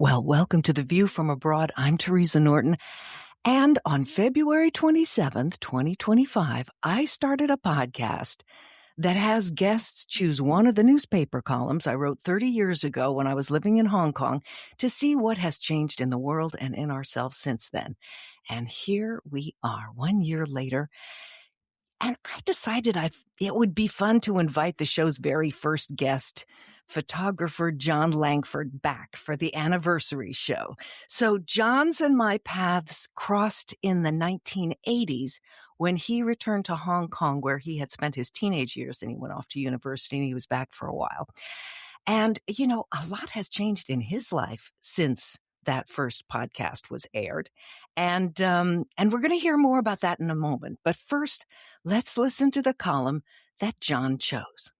Well, welcome to The View from Abroad. I'm Teresa Norton. And on February 27th, 2025, I started a podcast that has guests choose one of the newspaper columns I wrote 30 years ago when I was living in Hong Kong to see what has changed in the world and in ourselves since then. And here we are, 1 year later. And I decided it would be fun to invite the show's very first guest, photographer John Langford, back for the anniversary show. So John's and my paths crossed in the 1980s when he returned to Hong Kong, where he had spent his teenage years, and he went off to university and he was back for a while. And, a lot has changed in his life since that first podcast was aired. And we're going to hear more about that in a moment. But first, let's listen to the column that John chose.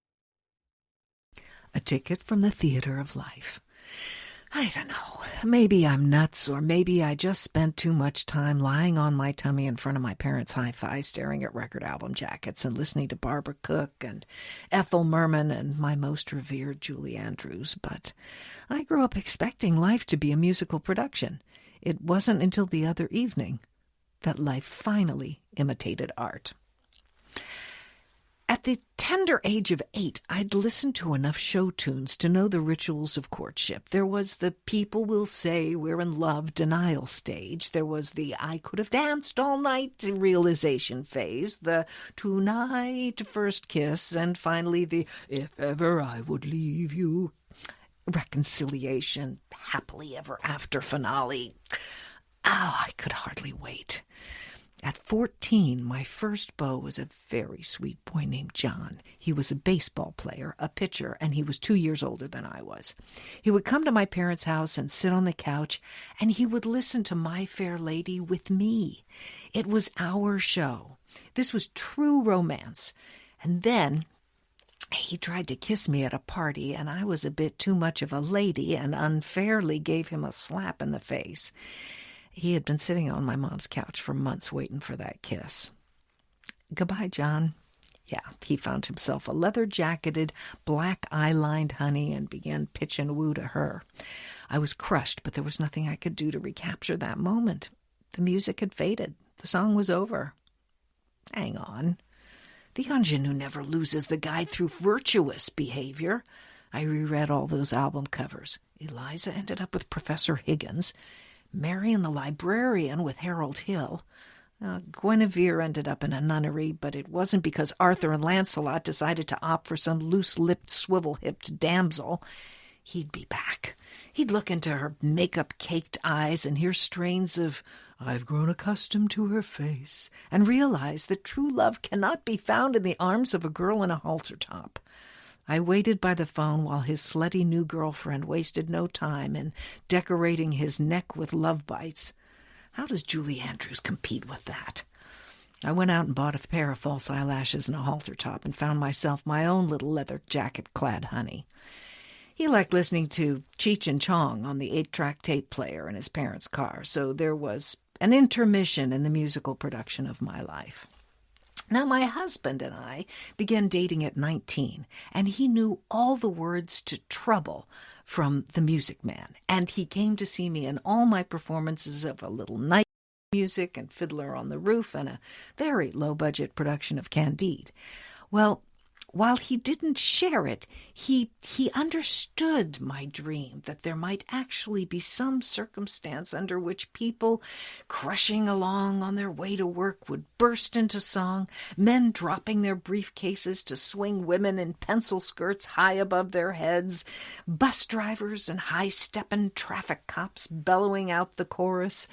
A ticket from the theater of life. I don't know. Maybe I'm nuts, or maybe I just spent too much time lying on my tummy in front of my parents' hi-fi, staring at record album jackets and listening to Barbara Cook and Ethel Merman and my most revered Julie Andrews. But I grew up expecting life to be a musical production. It wasn't until the other evening that life finally imitated art. At the tender age of 8, I'd listened to enough show tunes to know the rituals of courtship. There was the people will say we're in love denial stage. There was the I could have danced all night realization phase, the tonight first kiss, and finally the if ever I would leave you reconciliation, happily ever after finale. Oh, I could hardly wait. At 14, my first beau was a very sweet boy named John. He was a baseball player, a pitcher, and he was 2 years older than I was. He would come to my parents' house and sit on the couch, and he would listen to My Fair Lady with me. It was our show. This was true romance. And then he tried to kiss me at a party, and I was a bit too much of a lady and unfairly gave him a slap in the face. He had been sitting on my mom's couch for months waiting for that kiss. Goodbye, John. Yeah, he found himself a leather-jacketed, black eye-lined honey and began pitch and woo to her. I was crushed, but there was nothing I could do to recapture that moment. The music had faded. The song was over. Hang on. The ingenue never loses the guide through virtuous behavior. I reread all those album covers. Eliza ended up with Professor Higgins. Marion the librarian with Harold Hill. Guinevere ended up in a nunnery, but it wasn't because Arthur and Lancelot decided to opt for some loose-lipped, swivel-hipped damsel. He'd be back. He'd look into her makeup-caked eyes and hear strains of I've grown accustomed to her face, and realize that true love cannot be found in the arms of a girl in a halter top. I waited by the phone while his slutty new girlfriend wasted no time in decorating his neck with love bites. How does Julie Andrews compete with that? I went out and bought a pair of false eyelashes and a halter top and found myself my own little leather jacket-clad honey. He liked listening to Cheech and Chong on the 8-track tape player in his parents' car, so there was an intermission in the musical production of my life. Now, my husband and I began dating at 19, and he knew all the words to Trouble from The Music Man, and he came to see me in all my performances of A Little Night Music and Fiddler on the Roof and a very low-budget production of Candide. Well, while he didn't share it, he understood my dream that there might actually be some circumstance under which people crushing along on their way to work would burst into song, men dropping their briefcases to swing women in pencil skirts high above their heads, bus drivers and high-steppin' traffic cops bellowing out the chorus.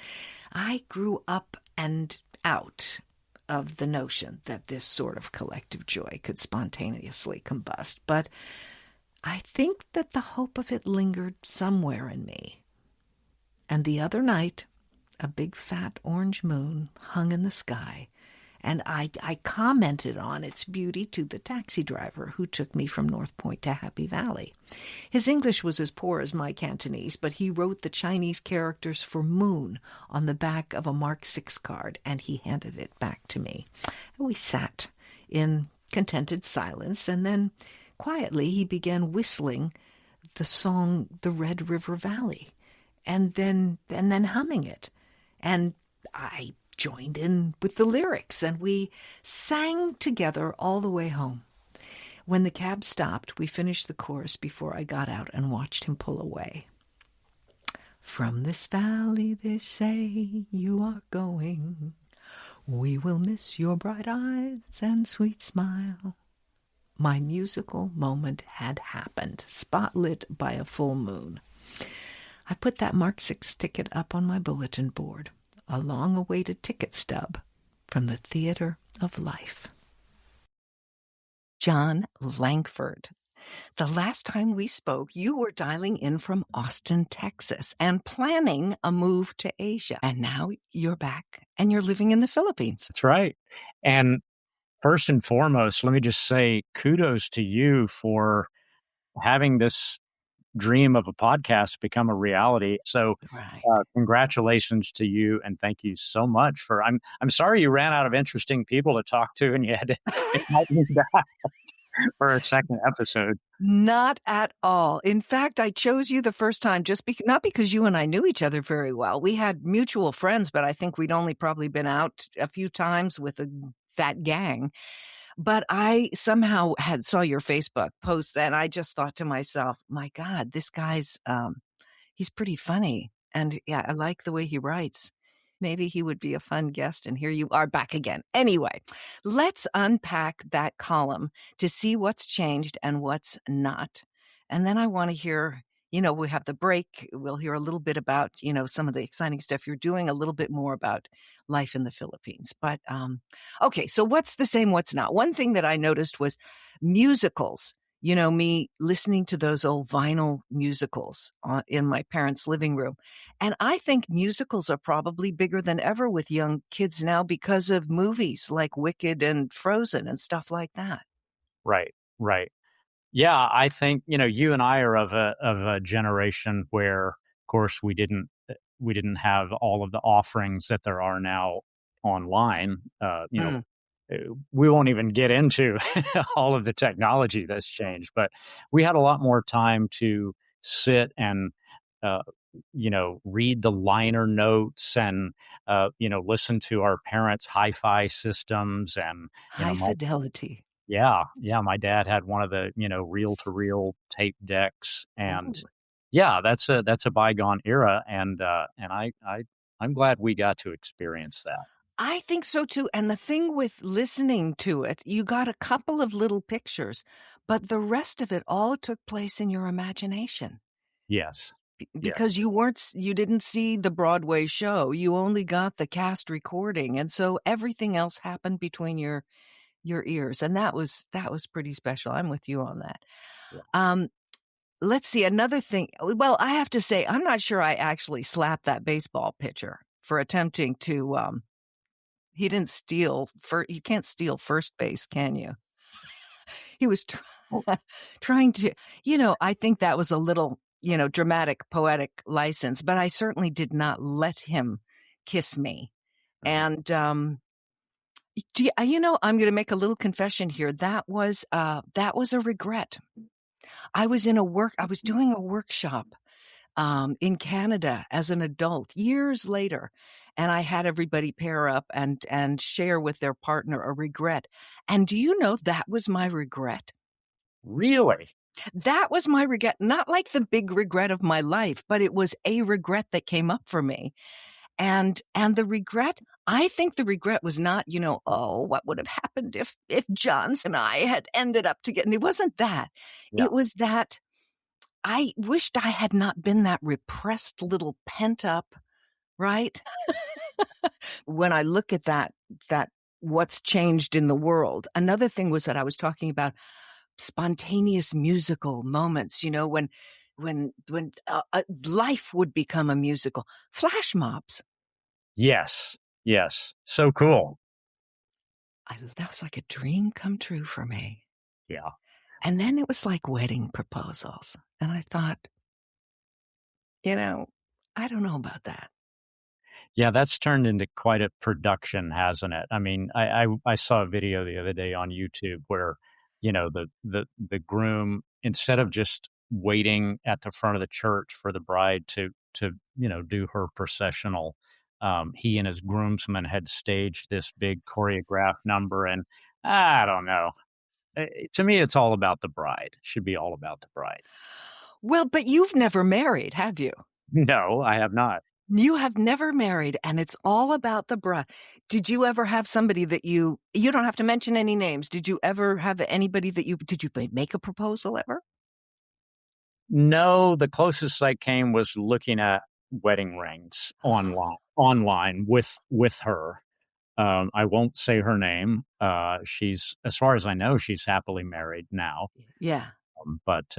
I grew up and out of the notion that this sort of collective joy could spontaneously combust, but I think that the hope of it lingered somewhere in me. And the other night, a big fat orange moon hung in the sky, and I commented on its beauty to the taxi driver who took me from North Point to Happy Valley. His English was as poor as my Cantonese, but he wrote the Chinese characters for moon on the back of a Mark VI card, and he handed it back to me. We sat in contented silence, and then quietly he began whistling the song The Red River Valley. and then humming it. And I joined in with the lyrics, and we sang together all the way home. When the cab stopped, we finished the chorus before I got out and watched him pull away. From this valley, they say you are going. We will miss your bright eyes and sweet smile. My musical moment had happened, spotlit by a full moon. I put that Mark 6 ticket up on my bulletin board, a long-awaited ticket stub from the theater of life. John Langford. The last time we spoke, you were dialing in from Austin, Texas, and planning a move to Asia. And now you're back, and you're living in the Philippines. That's right. And first and foremost, let me just say kudos to you for having this dream of a podcast become a reality. So Right. congratulations to you, and thank you so much for I'm sorry you ran out of interesting people to talk to and you had to invite me back for a second episode. Not at all. In fact, I chose you the first time not because you and I knew each other very well. We had mutual friends, but I think we'd only probably been out a few times with that gang. But I somehow saw your Facebook post, and I just thought to myself, my God, this guy's, he's pretty funny. And yeah, I like the way he writes. Maybe he would be a fun guest, and here you are back again. Anyway, let's unpack that column to see what's changed and what's not. And then I want to hear, we have the break. We'll hear a little bit about, some of the exciting stuff you're doing, a little bit more about life in the Philippines. But, okay, so what's the same, what's not? One thing that I noticed was musicals. Me listening to those old vinyl musicals in my parents' living room. And I think musicals are probably bigger than ever with young kids now because of movies like Wicked and Frozen and stuff like that. Right, right. Yeah, I think, you and I are of a generation where, of course, we didn't have all of the offerings that there are now online. We won't even get into all of the technology that's changed, but we had a lot more time to sit and, uh, read the liner notes and, listen to our parents' hi-fi systems and, High fidelity. yeah, my dad had one of the, reel-to-reel tape decks, and Ooh. yeah, that's a bygone era, and I'm glad we got to experience that. I think so too. And the thing with listening to it, you got a couple of little pictures, but the rest of it all took place in your imagination. Yes. Because you didn't see the Broadway show. You only got the cast recording. And so everything else happened between your ears. And that was pretty special. I'm with you on that. Yeah. Let's see another thing. Well, I have to say, I'm not sure I actually slapped that baseball pitcher for attempting to, he didn't steal. You can't steal first base, can you? He was trying to, I think that was a little, dramatic, poetic license, but I certainly did not let him kiss me. And, I'm going to make a little confession here. That was a regret. I was doing a workshop in Canada as an adult years later, and I had everybody pair up and share with their partner a regret. And do you know that was my regret? Really? That was my regret, not like the big regret of my life, but it was a regret that came up for me. And the regret, I think the regret was not, what would have happened if Johns and I had ended up together. And it wasn't that. Yeah. It was that I wished I had not been that repressed little pent up, right? When I look at that what's changed in the world. Another thing was that I was talking about spontaneous musical moments, when life would become a musical. Flash mobs. Yes. So cool. That was like a dream come true for me. Yeah. And then it was like wedding proposals. And I thought, I don't know about that. Yeah, that's turned into quite a production, hasn't it? I mean, I saw a video the other day on YouTube where, the groom, instead of just waiting at the front of the church for the bride to to do her processional. He and his groomsmen had staged this big choreographed number, and I don't know. To me, it's all about the bride. It should be all about the bride. Well, but you've never married, have you? No, I have not. You have never married, and it's all about the bride. Did you ever have somebody that you don't have to mention any names. Did you ever have anybody that did you make a proposal ever? No, the closest I came was looking at wedding rings online with her. I won't say her name. She's, as far as I know, she's happily married now. Yeah. But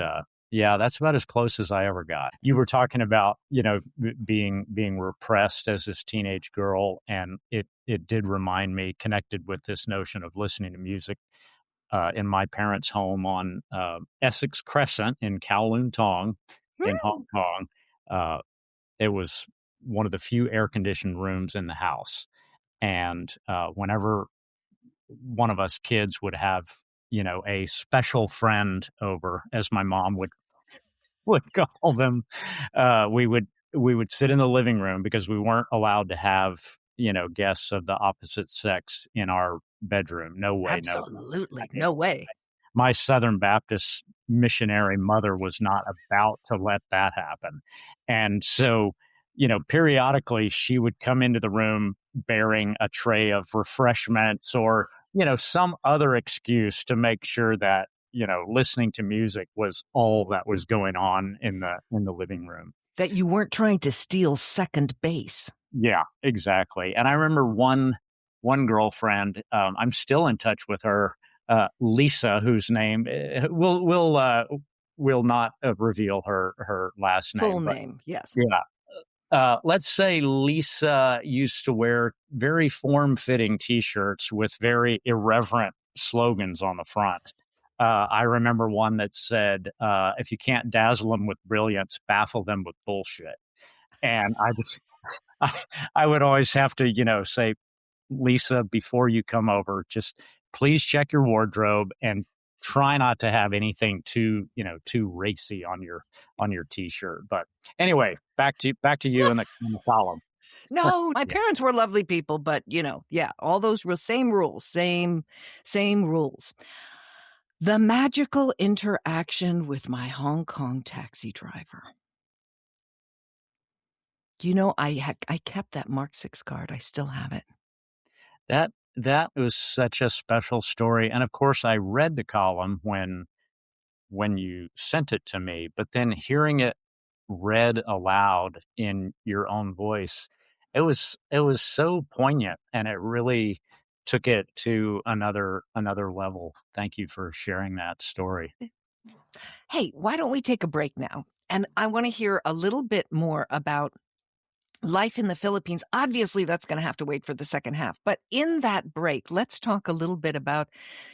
yeah, that's about as close as I ever got. You were talking about, being repressed as this teenage girl, and it did remind me, connected with this notion of listening to music. In my parents' home on Essex Crescent in Kowloon Tong in Hong Kong. It was one of the few air-conditioned rooms in the house. And whenever one of us kids would have, a special friend over, as my mom would call them, we would sit in the living room because we weren't allowed to have, guests of the opposite sex in our bedroom. No way, no. Absolutely. No way. My Southern Baptist missionary mother was not about to let that happen. And so, periodically she would come into the room bearing a tray of refreshments or, some other excuse to make sure that, listening to music was all that was going on in the living room. That you weren't trying to steal second base. Yeah, exactly. And I remember one girlfriend, I'm still in touch with her, Lisa, whose name will not reveal her last name. Full name, yes. Yeah. Let's say Lisa used to wear very form-fitting T-shirts with very irreverent slogans on the front. I remember one that said, "If you can't dazzle them with brilliance, baffle them with bullshit." And I would always have to, say, "Lisa, before you come over, just please check your wardrobe and try not to have anything too racy on your T-shirt." But anyway, back to you in the column. No, my Yeah. parents were lovely people, but yeah, all those same rules, same rules. The magical interaction with my Hong Kong taxi driver. Do you know I kept that Mark 6 card. I still have it. That was such a special story, and of course, I read the column when you sent it to me, but then hearing it read aloud in your own voice, it was so poignant, and it really took it to another level. Thank you for sharing that story. Hey, why don't we take a break now? And I want to hear a little bit more about life in the Philippines. Obviously, that's going to have to wait for the second half. But in that break, let's talk a little bit about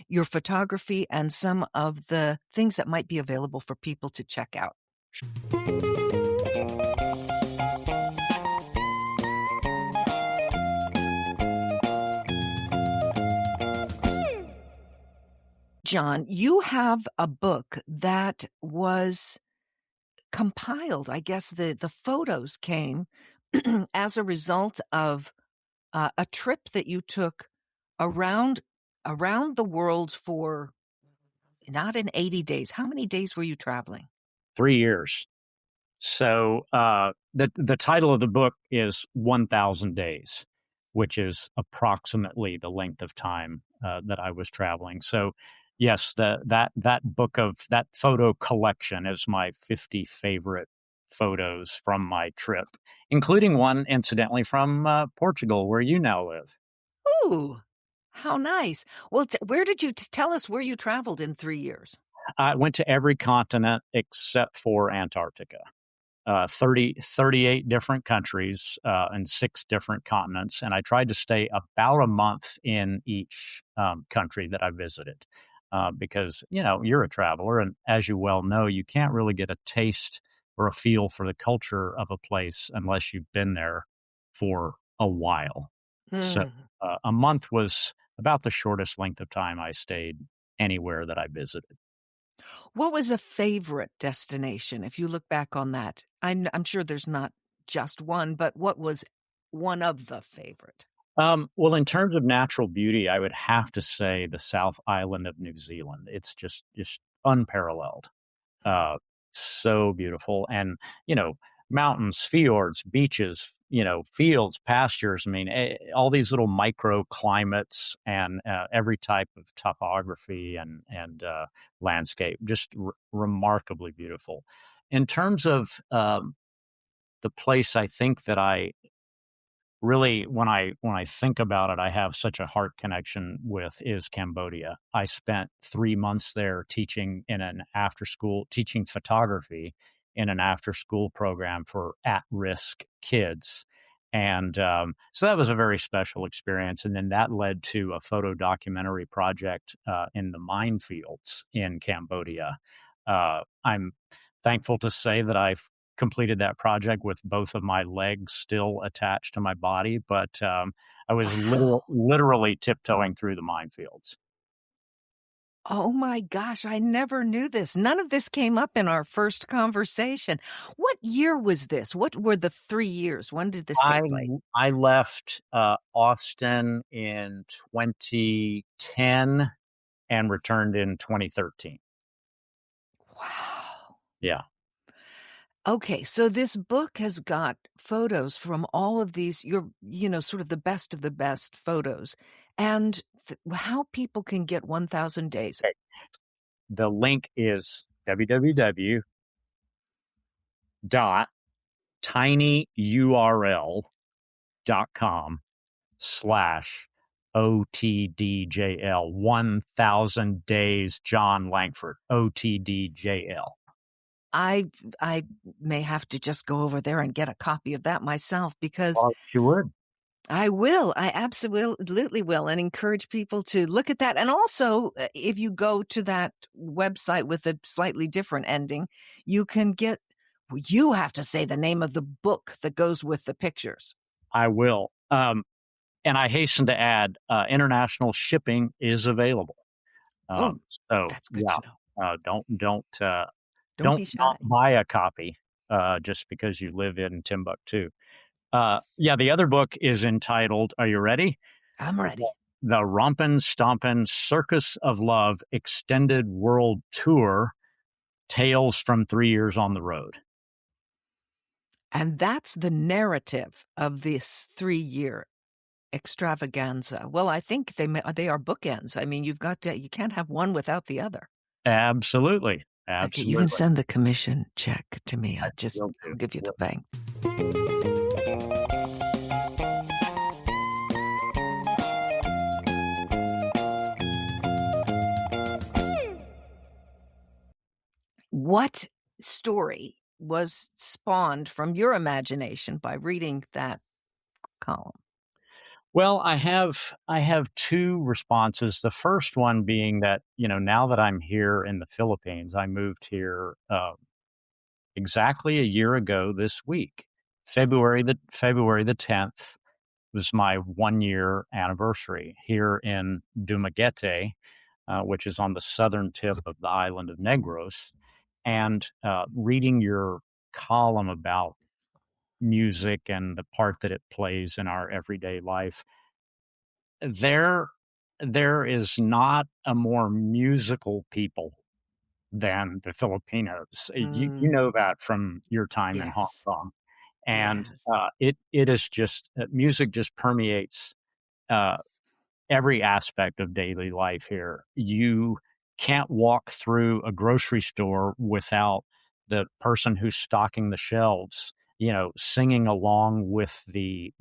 your photography and some of the things that might be available for people to check out. John, you have a book that was compiled. I guess the photos came as a result of a trip that you took around the world for not in 80 days. How many days were you traveling? 3 years. So the title of the book is 1,000 Days, which is approximately the length of time that I was traveling. So yes, that book of that photo collection is my 50 favorite photos from my trip, including one, incidentally, from Portugal, where you now live. Ooh, how nice. Well, where did you tell us where you traveled in 3 years? I went to every continent except for Antarctica. 38 different countries and 6 different continents. And I tried to stay about a month in each country that I visited because, you're a traveler. And as you well know, you can't really get a taste or a feel for the culture of a place unless you've been there for a while. So a month was about the shortest length of time I stayed anywhere that I visited. What was a favorite destination if you look back on that? I'm sure there's not just one, but what was one of the favorite? Well, in terms of natural beauty, I would have to say the South Island of New Zealand. It's just unparalleled. Uh, so beautiful. And, you know, mountains, fjords, beaches, you know, fields, pastures. I mean, all these little microclimates and every type of topography and landscape, just remarkably beautiful. In terms of the place, I think that I really when I think about it, I have such a heart connection with is Cambodia. I spent 3 months there teaching photography in an after school program for at risk kids. And so that was a very special experience. And then that led to a photo documentary project in the minefields in Cambodia. I'm thankful to say that I've completed that project with both of my legs still attached to my body, but I was Wow. literally tiptoeing through the minefields. Oh my gosh, I never knew this. None of this came up in our first conversation. What year was this? What were the 3 years? When did this I take place? I left Austin in 2010 and returned in 2013. Wow. Yeah. Okay, so this book has got photos from all of these, sort of the best photos, and how people can get 1,000 days. Okay. The link is www.tinyurl.com/OTDJL 1000 days John Langford OTDJL. I may have to just go over there and get a copy of that myself because Well, you would. I will. I absolutely will, and encourage people to look at that. And also, if you go to that website with a slightly different ending, you can get, you have to say the name of the book that goes with the pictures. I will. And I hasten to add, international shipping is available. Oh, So that's good yeah, to know. Don't don't be shy. not buy a copy just because you live in Timbuktu. Yeah, the other book is entitled. Are you ready? I'm ready. The Rompin' Stompin' Circus of Love Extended World Tour Tales from 3 Years on the Road. And that's the narrative of this 3-year extravaganza. Well, I think they are bookends. I mean, you can't have one without the other. Absolutely. Okay, you can Absolutely. send the commission check to me. I will I'll do. give you the bank. What story was spawned from your imagination by reading that column? Well, I have two responses. The first one being that, you know, now that I'm here in the Philippines, I moved here exactly a year ago this week. February the 10th was my 1 year anniversary here in Dumaguete, which is on the southern tip of the island of Negros. And reading your column about music and the part that it plays in our everyday life, there there is not a more musical people than the Filipinos. You Mm, know that from your time in Hong yes, Kong, and yes. it is just music just permeates uh, every aspect of daily life here. You can't walk through a grocery store without the person who's stocking the shelves, you know, singing along with the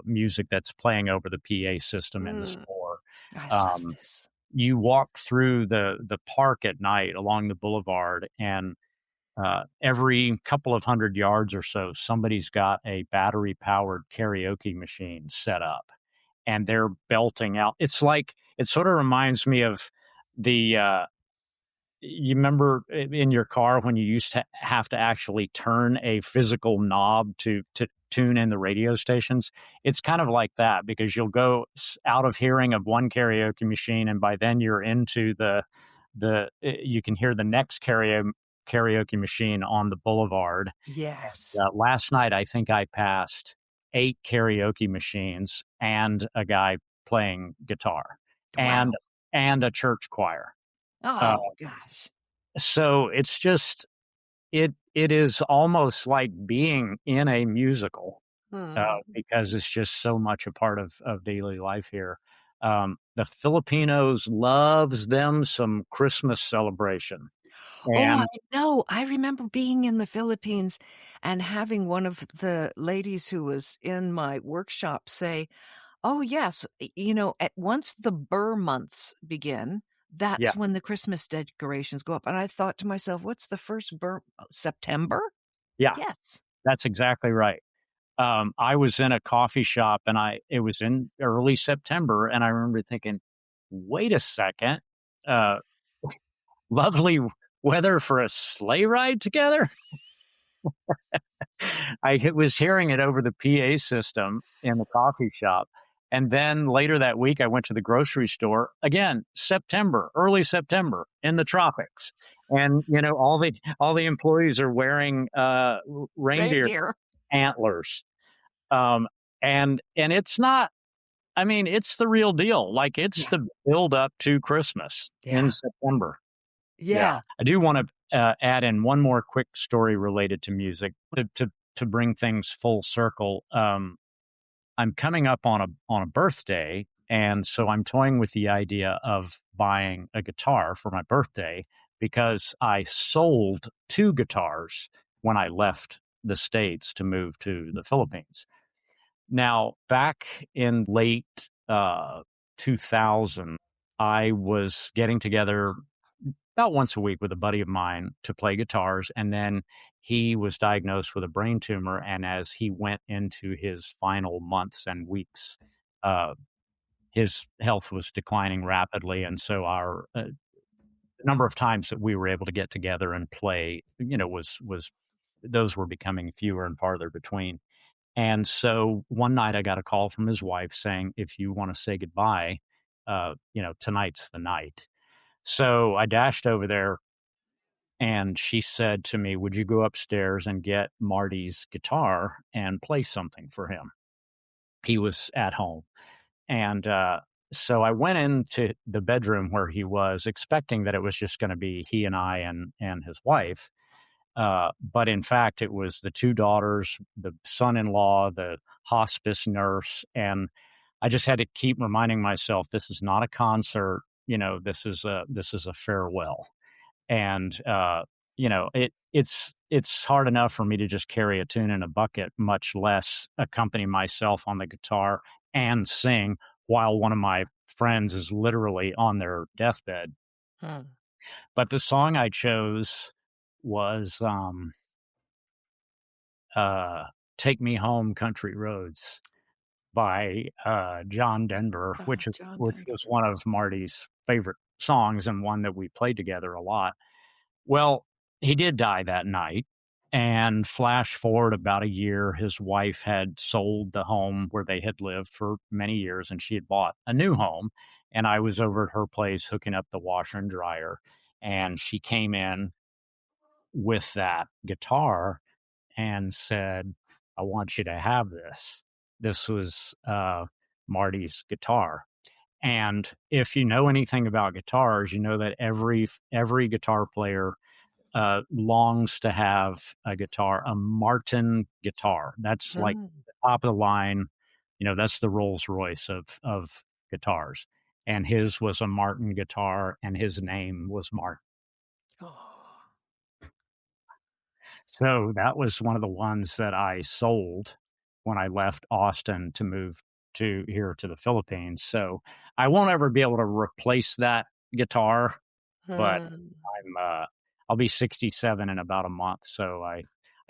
music that's playing over the PA system in the Mm, store. I love Um, this. you walk through the park at night along the boulevard, and every couple of 100 yards or so, somebody's got a battery powered karaoke machine set up and they're belting out. It's like, it sort of reminds me of the you remember in your car when you used to have to actually turn a physical knob to tune in the radio stations. It's kind of like that, because you'll go out of hearing of one karaoke machine, and by then you're into the you can hear the next karaoke machine on the boulevard. Yes. Last night, I think I passed 8 karaoke machines and a guy playing guitar and Wow. a church choir. Uh, Oh, gosh. so it's just it is almost like being in a musical, Hmm. because it's just so much a part of daily life here. The Filipinos loves them some Christmas celebration, Oh, I and know. I remember being in the Philippines and having one of the ladies who was in my workshop say, "Oh, yes, at once the Burr months begin, yeah, that's when the Christmas decorations go up." And I thought to myself, "What's the first Burr September?" yeah, Yes. that's exactly right. I was in a coffee shop and it was in early September, and I remember thinking, "Wait a second, uh, lovely weather for a sleigh ride together." Was hearing it over the PA system in the coffee shop. And then later that week, I went to the grocery store again, September, early September in the tropics. And, all the employees are wearing, reindeer Reindeer. antlers. Um, and it's not, I mean, it's the real deal. Like it's Yeah. the build up to Christmas in Yeah. September. Yeah. Yeah. I do want to add in one more quick story related to music to bring things full circle. I'm coming up on a birthday, and so I'm toying with the idea of buying a guitar for my birthday because I sold 2 guitars when I left the States to move to the Philippines. Now, back in late 2000, I was getting together about once a week with a buddy of mine to play guitars. And then he was diagnosed with a brain tumor. And as he went into his final months and weeks, uh, his health was declining rapidly. And so our number of times that we were able to get together and play, was those were becoming fewer and farther between. And so one night I got a call from his wife saying, if you want to say goodbye, tonight's the night. So I dashed over there and she said to me, would you go upstairs and get Marty's guitar and play something for him? He was at home. And so I went into the bedroom where he was, expecting that it was just going to be he and I and his wife. But in fact, it was the 2 daughters, the son in law, the hospice nurse. And I just had to keep reminding myself this is not a concert. This is a farewell. And it's hard enough for me to just carry a tune in a bucket, much less accompany myself on the guitar and sing while one of my friends is literally on their deathbed. Hmm. But the song I chose was uh, "Take Me Home, Country Roads" by John Denver, Oh, which is John which Denver. was one of Marty's favorite songs and one that we played together a lot. Well, he did die that night. And flash forward about a year, his wife had sold the home where they had lived for many years and she had bought a new home. And I was over at her place hooking up the washer and dryer. And she came in with that guitar and said, I want you to have this. This was Marty's guitar. And if you know anything about guitars, you know that every guitar player longs to have a guitar, a Martin guitar. That's like Hmm. the top of the line. That's the Rolls Royce of guitars. And his was a Martin guitar, and his name was Martin. Oh, So that was one of the ones that I sold when I left Austin to move to here to the Philippines. So I won't ever be able to replace that guitar, but hmm. I'll be 67 in about a month. So I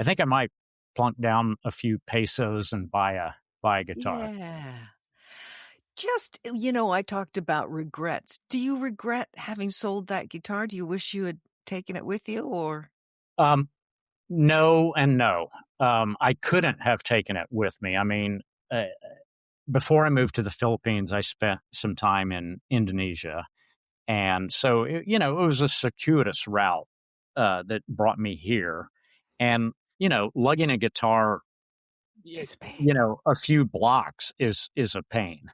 think I might plunk down a few pesos and buy a guitar. Yeah. Just, I talked about regrets. Do you regret having sold that guitar? Do you wish you had taken it with you or? Um, no and no. I couldn't have taken it with me. I mean, uh, before I moved to the Philippines, I spent some time in Indonesia. And so, it was a circuitous route that brought me here. And, lugging a guitar, It's big. a few blocks is a pain.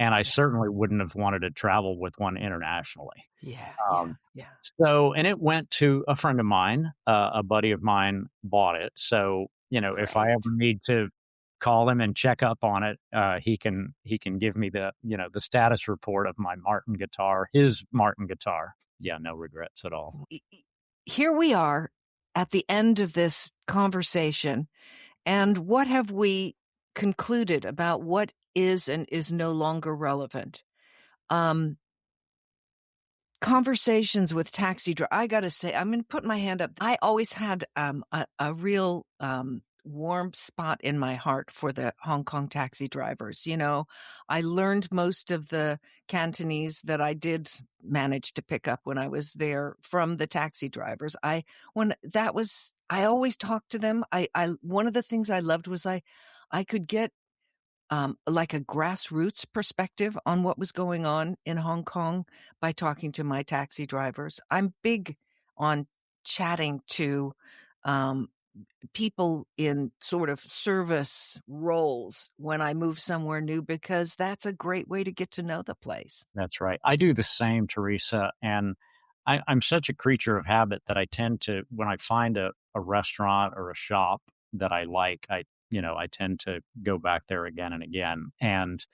And I certainly wouldn't have wanted to travel with one internationally. Yeah, yeah, Um, yeah. and it went to a friend of mine, a buddy of mine bought it. So, if I ever Great. need to call him and check up on it, he can give me the status report of my Martin guitar, his Martin guitar. Yeah, no regrets at all. Here we are at the end of this conversation, and what have we concluded about what is and is no longer relevant? Um, Conversations with taxi I gotta say, I'm gonna put my hand up. I always had, a real, warm spot in my heart for the Hong Kong taxi drivers, I learned most of the Cantonese that I did manage to pick up when I was there from the taxi drivers. I always talked to them. One of the things I loved was I could get like a grassroots perspective on what was going on in Hong Kong by talking to my taxi drivers. I'm big on chatting to um, people in sort of service roles when I move somewhere new because that's a great way to get to know the place. That's right. I do the same, Teresa. And I'm such a creature of habit that I tend to, when I find a restaurant or a shop that I like, I tend to go back there again and again. And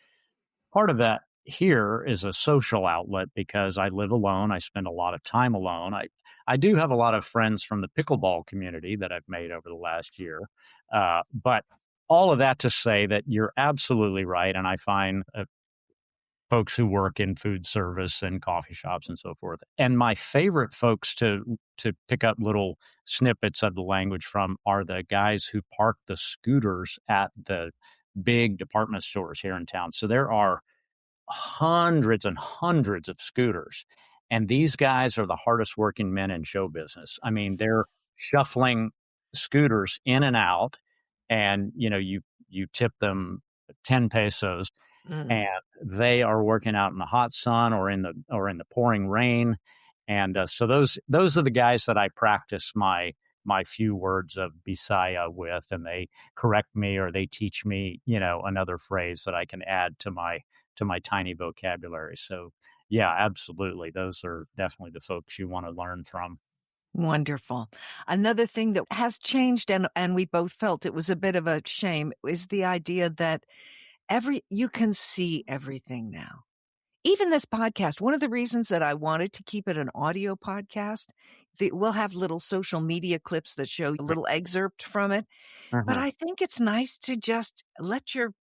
part of that here is a social outlet because I live alone. I spend a lot of time alone. I do have a lot of friends from the pickleball community that I've made over the last year. But all of that to say that you're absolutely right. And I find folks who work in food service and coffee shops and so forth. And my favorite folks to pick up little snippets of the language from are the guys who park the scooters at the big department stores here in town. So there are hundreds and hundreds of scooters. And these guys are the hardest working men in show business. I mean, they're shuffling scooters in and out, and you tip them 10 pesos, Mm. and they are working out in the hot sun or in the pouring rain. And so those are the guys that I practice my few words of Bisaya with, and they correct me or they teach me another phrase that I can add to my tiny vocabulary. So yeah, absolutely, those are definitely the folks you want to learn from. Wonderful. Another thing that has changed and we both felt it was a bit of a shame is the idea that you can see everything now. Even this podcast, one of the reasons that I wanted to keep it an audio podcast, we'll have little social media clips that show a little excerpt from it. But Mhm. I think it's nice to just let your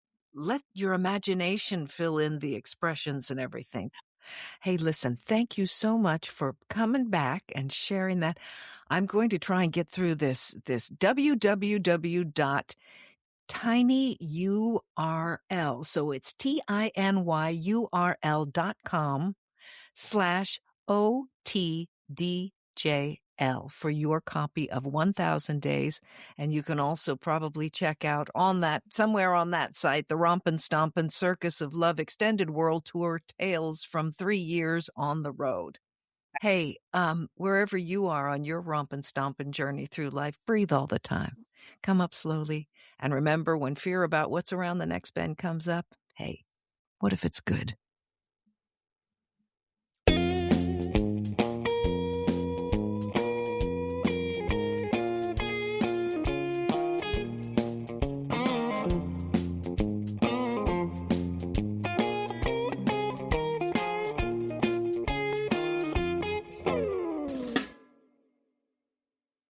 imagination fill in the expressions and everything. Hey, listen, thank you so much for coming back and sharing that. I'm going to try and get through this www.tinyurl. So it's tinyurl.com/OTDJL for your copy of 1000 Days. And you can also probably check out somewhere on that site, the Rompin' Stompin' Circus of Love Extended World Tour Tales from 3 Years on the Road. Hey, wherever you are on your rompin' stompin' journey through life, breathe all the time. Come up slowly. And remember, when fear about what's around the next bend comes up, hey, what if it's good?